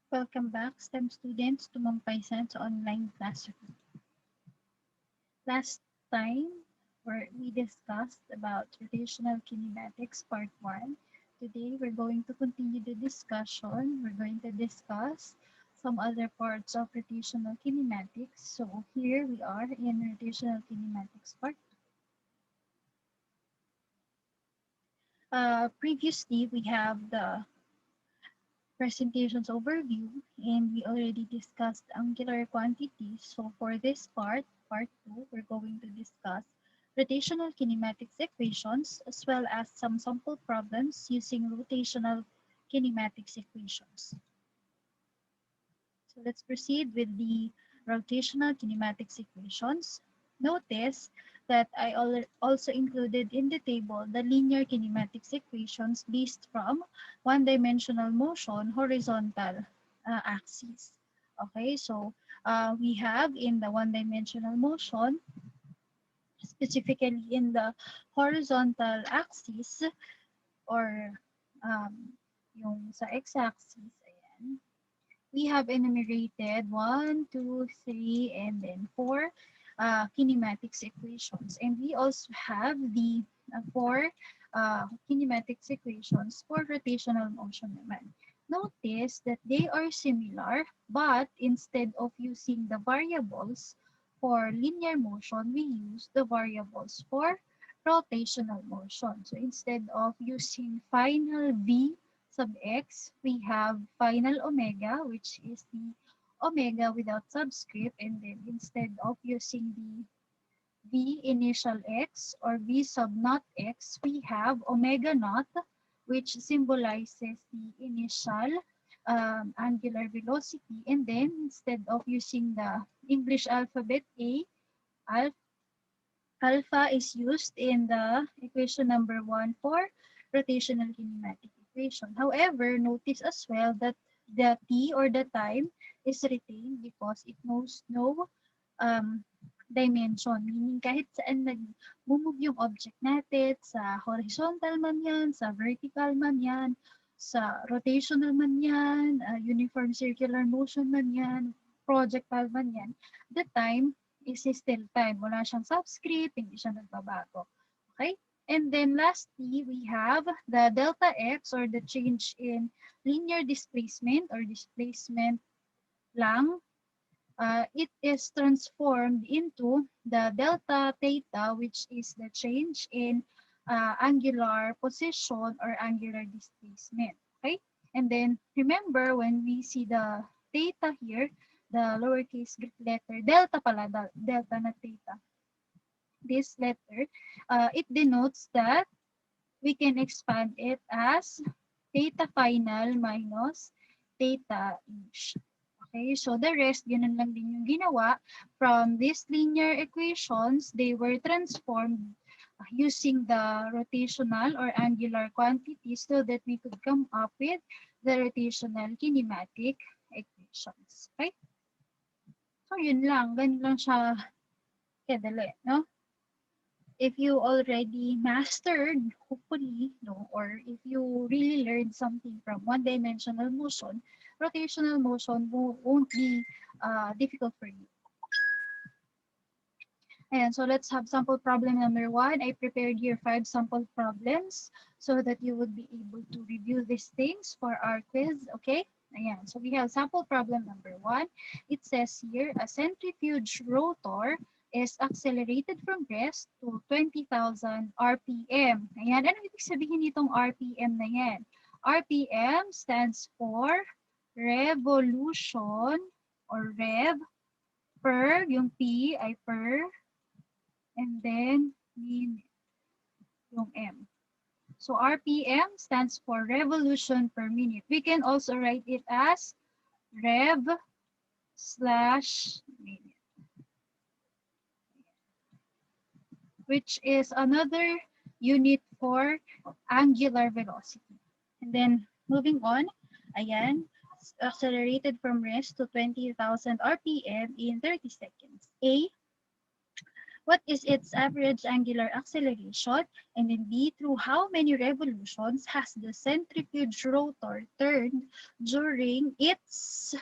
Welcome back, STEM students, to Mampaisan's online classroom. Last time, where we discussed about rotational kinematics part 1. Today, we're going to continue the discussion. We're going to discuss some other parts of rotational kinematics. So here we are in rotational kinematics part 2. Previously, we have the presentations overview, and we already discussed angular quantities. So for this part 2, we're going to discuss rotational kinematics equations as well as some sample problems using rotational kinematics equations. So let's proceed with the rotational kinematics equations. Notice that I also included in the table the linear kinematics equations based from one-dimensional motion horizontal axis. Okay, so we have in the one-dimensional motion, specifically in the horizontal axis or yung sa x-axis, ayan, we have enumerated 1, 2, 3, and then 4 kinematics equations. And we also have the 4 kinematics equations for rotational motion naman. Notice that they are similar, but instead of using the variables for linear motion, we use the variables for rotational motion. So instead of using final v sub x, we have final omega, which is the omega without subscript, and then instead of using the v initial x or v sub naught x, we have omega naught, which symbolizes the initial angular velocity, and then instead of using the English alphabet A, al alpha is used in the equation number 1 for rotational kinematic equation. However, notice as well that the t or the time is retained because it knows no um, dimension. Meaning kahit saan nag-move yung object natin, sa horizontal man yan, sa vertical man yan, sa rotational man yan, uniform circular motion man yan, projectile man yan, the time is still time. Wala siyang subscript, hindi siya nagbabago. Okay? And then lastly, we have the delta x or the change in linear displacement or displacement lang. It is transformed into the delta theta, which is the change in angular position or angular displacement. Okay? And then remember when we see the theta here, the lowercase Greek letter, delta pala, delta na theta. This letter, it denotes that we can expand it as theta final minus theta inch. Okay, so the rest, ganun lang din yung ginawa. From these linear equations, they were transformed using the rotational or angular quantities so that we could come up with the rotational kinematic equations. Okay? So yun lang, ganun lang siya kadali, no? If you already mastered, hopefully, no, or if you really learned something from one-dimensional motion, rotational motion won't be difficult for you. And so let's have sample problem number 1. I prepared here 5 sample problems so that you would be able to review these things for our quiz, okay? Ayan. So we have sample problem number 1. It says here, a centrifuge rotor is accelerated from rest to 20,000 RPM. Ayan. Ano ibig sabihin nitong RPM na yan? RPM stands for revolution or rev per, yung P ay per, and then minute, yung M. So RPM stands for revolution per minute. We can also write it as rev slash minute, which is another unit for angular velocity. And then moving on, ayan, accelerated from rest to 20,000 RPM in 30 seconds. A, what is its average angular acceleration, and then B, through how many revolutions has the centrifuge rotor turned during its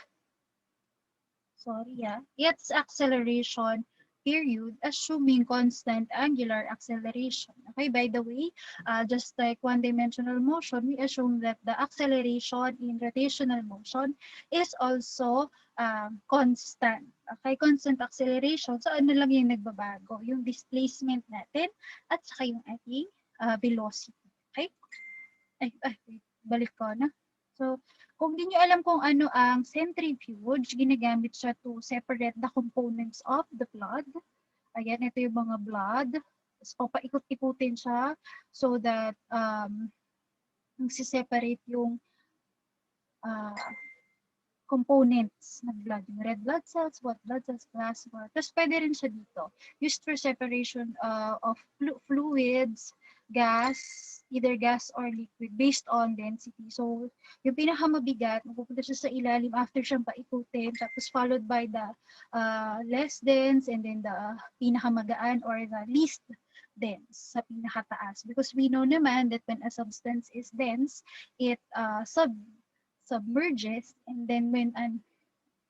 acceleration period, assuming constant angular acceleration. Okay, by the way, just like one-dimensional motion, we assume that the acceleration in rotational motion is also constant. Okay, constant acceleration. So ano lang yung nagbabago? Yung displacement natin at saka yung ating velocity. Okay? Wait, balik ko na. So, kung di nyo alam kung ano ang centrifuge, ginagamit siya to separate the components of the blood. Ayan, ito yung mga blood. Tapos, papaikot-ikutin siya so that nagsiseparate yung uh, components ng blood. Yung red blood cells, white blood cells, plasma. Tapos, pwede rin siya dito. Used for separation of fluids, gas, either gas or liquid based on density. So, yung pinakamabigat, mapupunta siya sa ilalim after siyang paikutin, tapos followed by the less dense and then the pinakamagaan or the least dense sa pinakataas. Because we know naman that when a substance is dense, it submerges, and then when an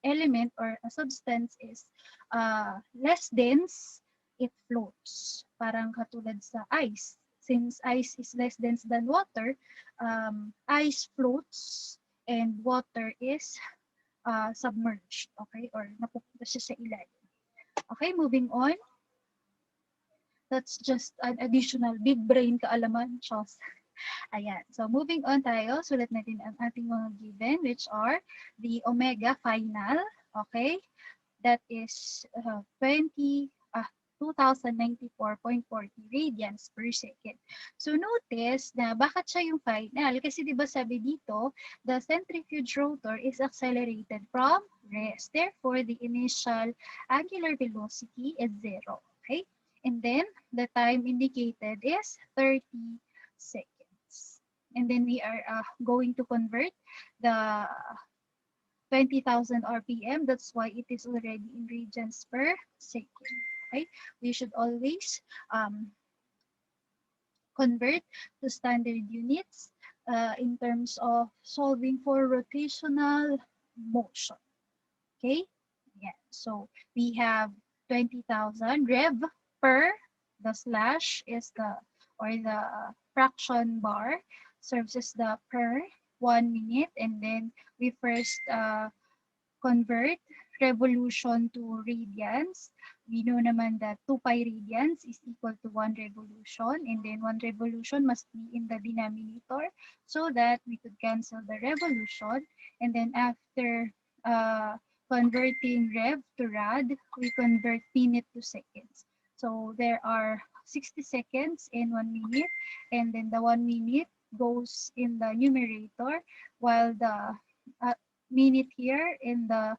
element or a substance is less dense, it floats. Parang katulad sa ice. Since ice is less dense than water, ice floats and water is submerged, okay? Or napupunta siya sa ilalim. Okay, moving on. That's just an additional big brain kaalaman, Chos. Ayan. So, moving on tayo. Sulat natin ang ating mga given, which are the omega final. Okay? That is 2094.40 radians per second. So notice na bakit siya yung final? Kasi di ba sabi dito, the centrifuge rotor is accelerated from rest. Therefore, the initial angular velocity is 0. Okay? And then, the time indicated is 30 seconds. And then we are going to convert the 20,000 RPM. That's why it is already in radians per second. Okay, we should always convert to standard units in terms of solving for rotational motion. Okay, yeah. So we have 20,000 rev per, the slash is the, or the fraction bar serves as the per 1 minute, and then we first convert revolution to radians. We know naman that 2 pi radians is equal to 1 revolution, and then 1 revolution must be in the denominator so that we could cancel the revolution. And then after converting rev to rad, we convert minute to seconds. So there are 60 seconds in 1 minute, and then the 1 minute goes in the numerator, while the minute here in the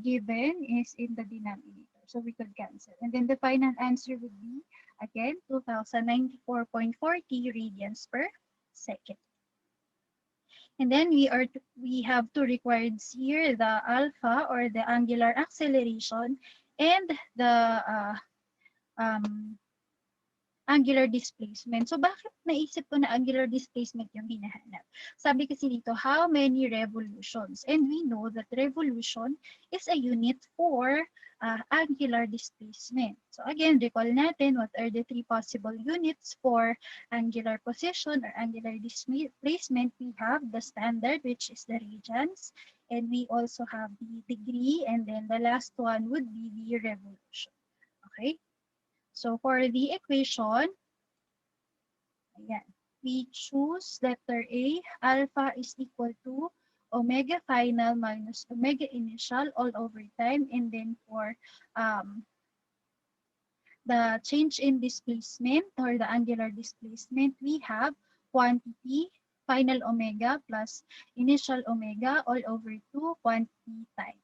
given is in the denominator. So we could cancel. And then the final answer would be, again, 2094.40 radians per second. And then we have two requirements here, the alpha or the angular acceleration and the angular displacement. So bakit naisip ko na angular displacement yung hinahanap? Sabi kasi dito, how many revolutions? And we know that revolution is a unit for angular displacement. So again, recall natin what are the three possible units for angular position or angular displacement. We have the standard, which is the radians, and we also have the degree, and then the last one would be the revolution. Okay? So for the equation, ayan, we choose letter A, alpha is equal to omega final minus omega initial all over time. And then for the change in displacement or the angular displacement, we have quantity final omega plus initial omega all over 2 quantity time,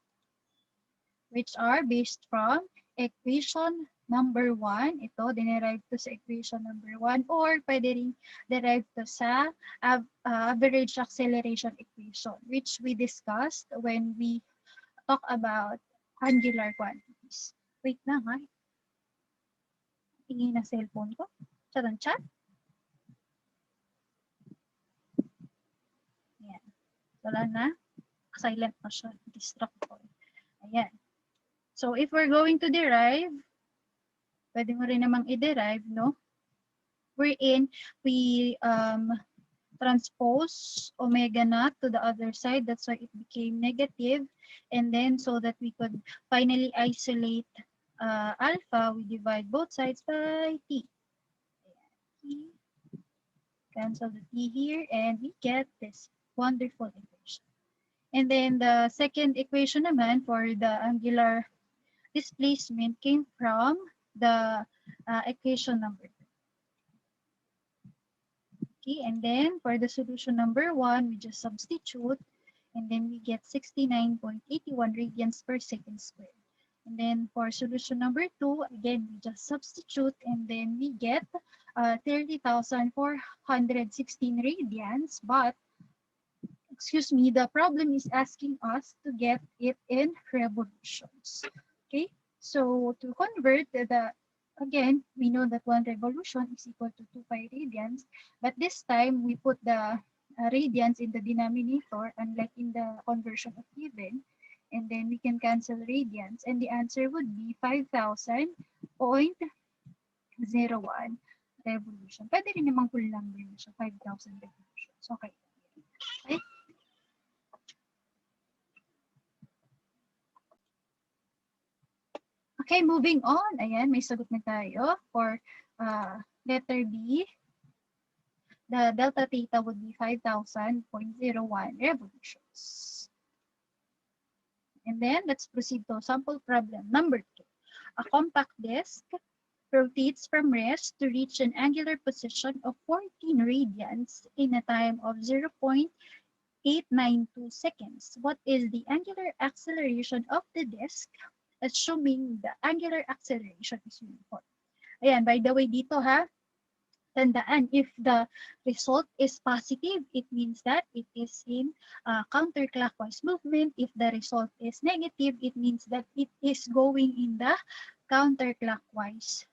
which are based from equation number 1. Ito, dinerive to sa equation number 1, or pwede rin derive to sa average acceleration equation, which we discussed when we talk about angular quantities. Wait lang ha. Tingin na cellphone ko. Charan chat. Ayan. Wala na. Silent na siya. Distract ko. Ayan. So, if we're going to derive, pwede mo rin namang i-derive, no? Wherein we transpose omega naught to the other side. That's why it became negative. And then, so that we could finally isolate alpha, we divide both sides by t. T. Cancel the t here, and we get this wonderful equation. And then the second equation naman for the angular displacement came from the equation number 2. Okay, and then for the solution number 1, we just substitute, and then we get 69.81 radians per second squared. And then for solution number 2, again, we just substitute, and then we get 30,416 radians, but excuse me, the problem is asking us to get it in revolutions. Okay, so to convert again, we know that 1 revolution is equal to 2 pi radians, but this time we put the radians in the denominator, unlike in the conversion of given, and then we can cancel radians, and the answer would be 5,000.01 revolution. Pwede rin namang full number na siya, 5,000 revolutions. Okay. Okay. Okay, moving on. Ayan, may sagot na tayo for letter B. The delta theta would be 5,000.01 revolutions. And then let's proceed to sample problem number 2. A compact disk rotates from rest to reach an angular position of 14 radians in a time of 0.892 seconds. What is the angular acceleration of the disk, assuming the angular acceleration is uniform? Ayan, by the way, dito ha, tandaan, if the result is positive, it means that it is in counterclockwise movement. If the result is negative, it means that it is going in the clockwise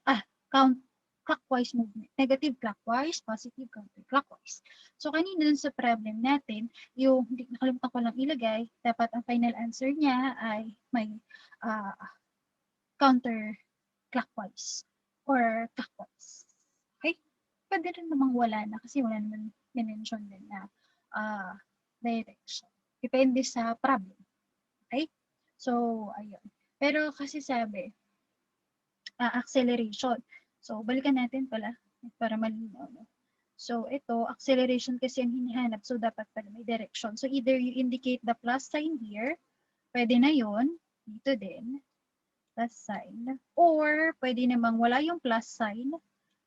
movement. Negative clockwise, positive counterclockwise. So kanina dun sa problem natin, yung nakalimutan ko lang ilagay, dapat ang final answer niya ay may counterclockwise or clockwise. Okay? Pwede rin namang wala na kasi wala naman mention din na direction. Depende sa problem. Okay? So, ayun. Pero kasi sabi, acceleration. So, balikan natin pala para malinaw. No? So, ito, acceleration kasi ang hinahanap. So, dapat pala may direction. So, either you indicate the plus sign here. Pwede na yon dito din. Plus sign. Or, pwede namang wala yung plus sign.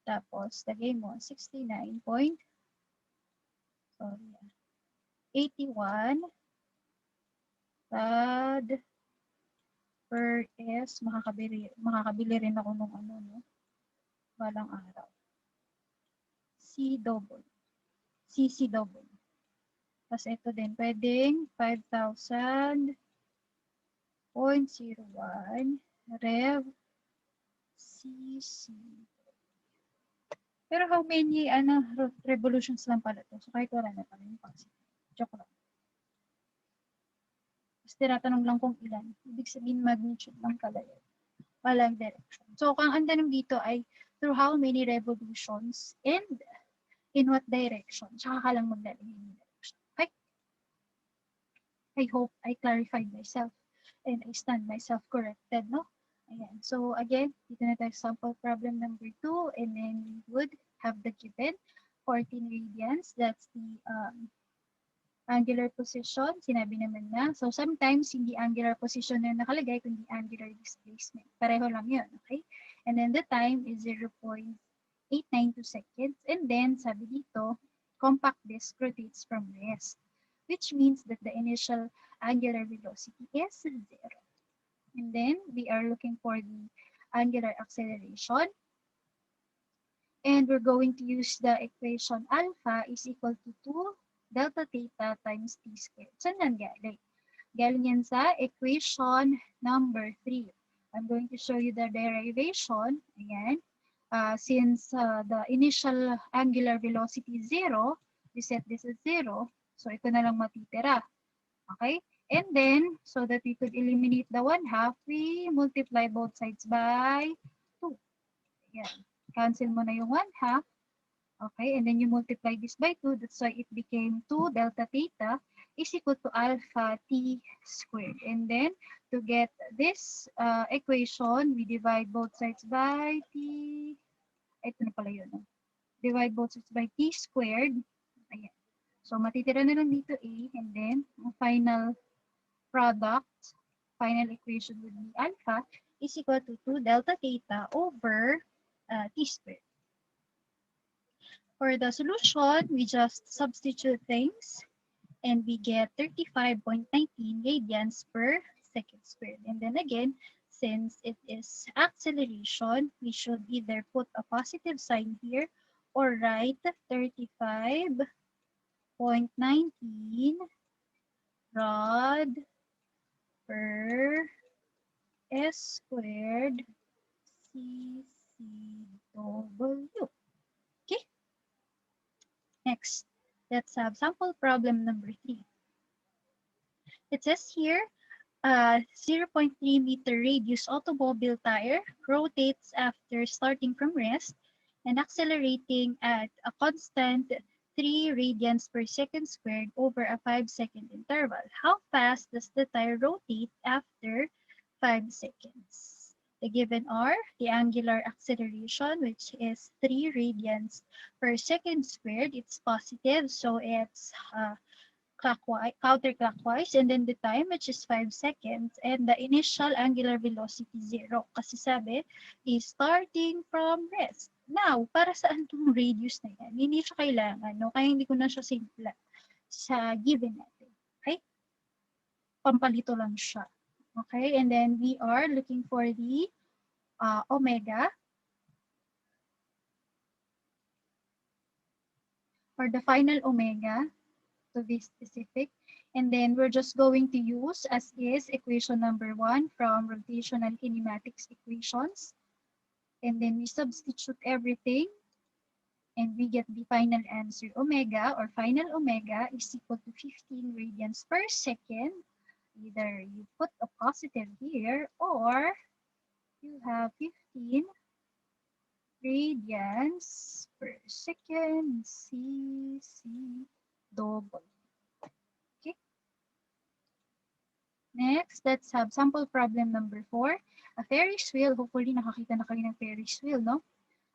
Tapos, lagay mo 81 rad per S. Makakabili rin ako ng ano, no? Balang araw. C double. CC double. Tapos ito din, pwedeng 5,000.01 rev CC. Pero how many revolutions lang pala to? So kahit wala na pala yung positive. Joke lang. Tapos tinatanong lang kung ilan. Ibig sabihin magnitude lang pala yun. Walang direction. So kung ang tanong dito ay through how many revolutions and in what direction. Tsaka ka lang maglalagay ng direction. Okay? I hope I clarified myself and I stand myself corrected, no? Ayan. So again, dito na tayo sample problem number 2, and then we would have the given 14 radians. That's the angular position. Sinabi naman na. So sometimes hindi angular position na nakalagay, kundi angular displacement. Pareho lang yun, okay? And then the time is 0.892 seconds. And then sabi dito, compact disk rotates from rest, which means that the initial angular velocity is 0. And then we are looking for the angular acceleration. And we're going to use the equation alpha is equal to 2 delta theta times t squared. Saan yan galing? Galing yan sa equation number 3. I'm going to show you the derivation. Ayan. since the initial angular velocity is 0, we set this as 0. So ito na lang matitira. Okay? And then, so that we could eliminate the 1/2, we multiply both sides by 2. Ayan. Cancel mo na yung 1/2. Okay, and then you multiply this by 2. That's why it became 2 delta theta is equal to alpha t squared. And then, to get this equation, we divide both sides by t. Ito na pala yun. No? Divide both sides by t squared. Ayan. So, matitira na lang dito a. And then, ang final product, final equation would be alpha is equal to 2 delta theta over t squared. For the solution, we just substitute things and we get 35.19 radians per second squared. And then again, since it is acceleration, we should either put a positive sign here or write 35.19 rad per s squared CCW. Okay. Next, let's have sample problem number 3. It says here, 0.3 meter radius automobile tire rotates after starting from rest and accelerating at a constant 3 radians per second squared over a 5-second interval. How fast does the tire rotate after 5 seconds? The given are the angular acceleration, which is 3 radians per second squared. It's positive, so it's counterclockwise, and then the time, which is 5 seconds, and the initial angular velocity 0. Kasi sabi, is starting from rest. Now, para saan itong radius na yan? Hindi siya kailangan, no? Kaya hindi ko na siya simple sa given natin. Okay? Pampalito lang siya. Okay, and then we are looking for the omega, or the final omega to be specific. And then we're just going to use as is equation number 1 from rotational kinematics equations. And then we substitute everything and we get the final answer. Omega, or final omega, is equal to 15 radians per second. Either you put a positive here or you have 15 radians per second CC double. Okay. Next, let's have sample problem number 4. A Ferris wheel. Hopefully, nakakita na kayo ng Ferris wheel, no?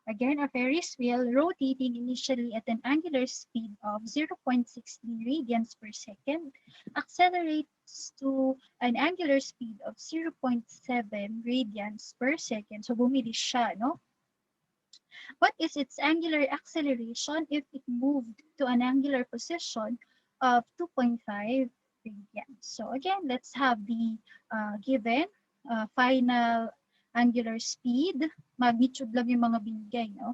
Again, a Ferris wheel rotating initially at an angular speed of 0.16 radians per second accelerates to an angular speed of 0.7 radians per second. So, bumilis siya, no? What is its angular acceleration if it moved to an angular position of 2.5 radians? So, again, let's have the given final angular speed. Magnitude lang yung mga binigay, no?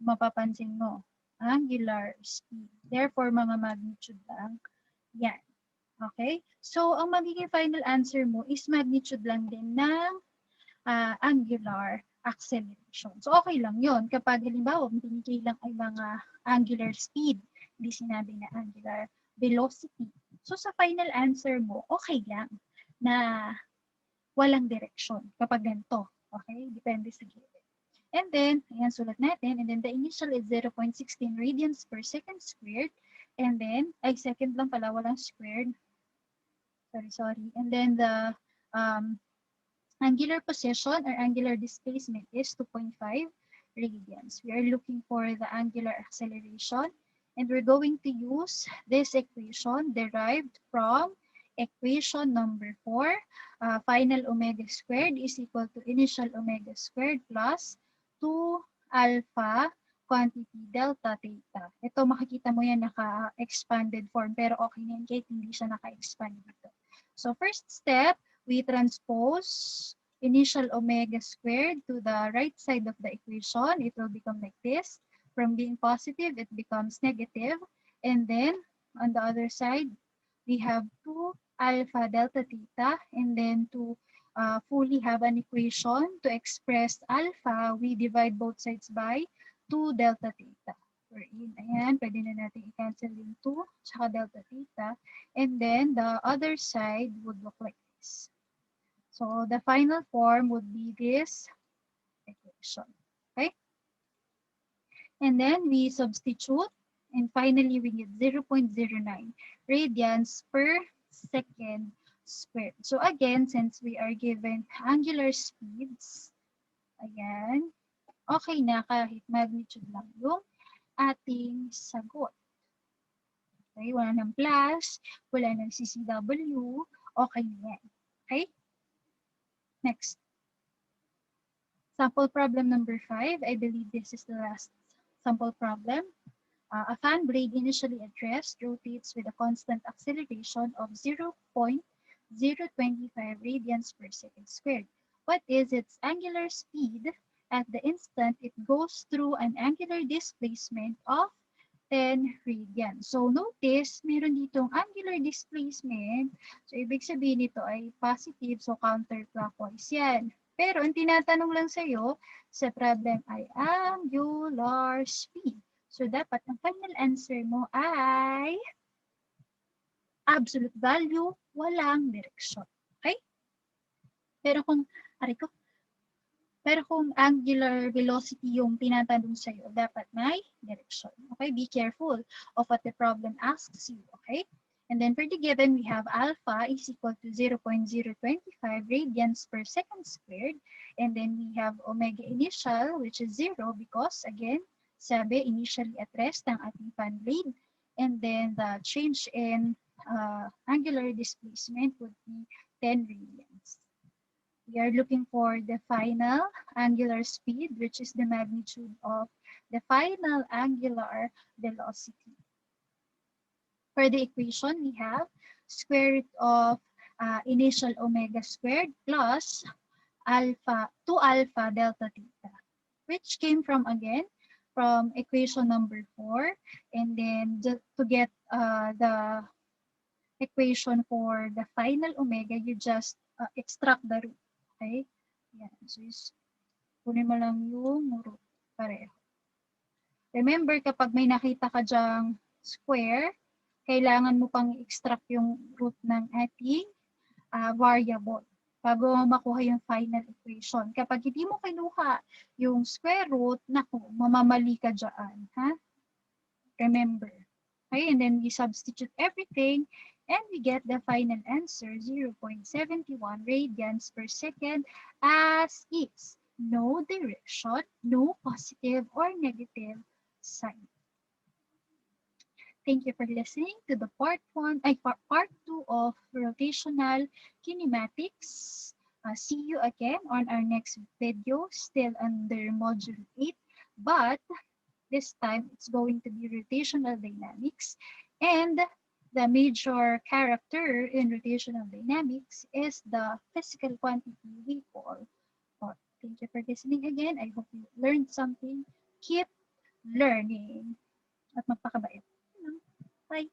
Mapapansin mo, angular speed. Therefore, mga magnitude lang. Yan. Okay? So, ang magiging final answer mo is magnitude lang din ng angular acceleration. So, okay lang yon. Kapag halimbawa, binigay lang ay mga angular speed, hindi sinabi na angular velocity. So, sa final answer mo, okay lang na walang direksyon kapag ganito. Okay? Depende sa given. And then, ayan, sulat natin. And then, the initial is 0.16 radians per second squared. And then, ay, second lang pala, walang squared. Sorry. And then, the angular position or angular displacement is 2.5 radians. We are looking for the angular acceleration. And we're going to use this equation derived from equation number 4, final omega squared is equal to initial omega squared plus 2 alpha quantity delta theta. Ito makikita mo yan naka-expanded form pero okay na yan kahit hindi siya naka-expand dito. So first step, we transpose initial omega squared to the right side of the equation. It will become like this. From being positive, it becomes negative. And then on the other side, we have 2 alpha delta theta, and then to fully have an equation to express alpha, we divide both sides by 2 delta theta. Wherein, ayan, pwede na natin i-cancel yung 2 tsaka delta theta. And then the other side would look like this. So the final form would be this equation. Okay? And then we substitute. And finally, we get 0.09 radians per second squared. So again, since we are given angular speeds, ayan, okay na kahit magnitude lang yung ating sagot. Okay, wala ng plus, wala ng CCW, okay na yan. Okay? Next. Sample problem number 5. I believe this is the last sample problem. A fan blade initially at rest rotates with a constant acceleration of 0.025 radians per second squared. What is its angular speed at the instant it goes through an angular displacement of 10 radians? So notice, meron ditong angular displacement. So ibig sabihin nito ay positive, so counterclockwise yan. Pero ang tinatanong lang sa'yo sa problem ay angular speed. So, dapat ang final answer mo ay absolute value, walang direksyon. Okay? Pero kung, pero kung angular velocity yung tinatanong sa'yo, dapat may direksyon. Okay? Be careful of what the problem asks you. Okay? And then for the given, we have alpha is equal to 0.025 radians per second squared. And then we have omega initial, which is 0 because, again, sabi, initially at rest ang ating fan blade. And then the change in angular displacement would be 10 radians. We are looking for the final angular speed, which is the magnitude of the final angular velocity. For the equation, we have square root of initial omega squared plus alpha 2 alpha delta theta, which came from, again, from equation number 4. And then to get the equation for the final omega, you just extract the root. Okay? Yan. So, kunin mo lang yung root. Pareho. Remember, kapag may nakita ka dyang square, kailangan mo pang extract yung root ng ating variable bago makuha yung final equation. Kapag hindi mo kinuha yung square root, naku, mamamali ka dyan. Ha? Remember. Okay, and then we substitute everything and we get the final answer, 0.71 radians per second, as is. No direction, no positive or negative sign. Thank you for listening to the part 2 of rotational kinematics. See you again on our next video, still under module 8, but this time it's going to be rotational dynamics, and the major character in rotational dynamics is the physical quantity we call torque. Thank you for listening again. I hope you learned something. Keep learning at magpakabait. Bye.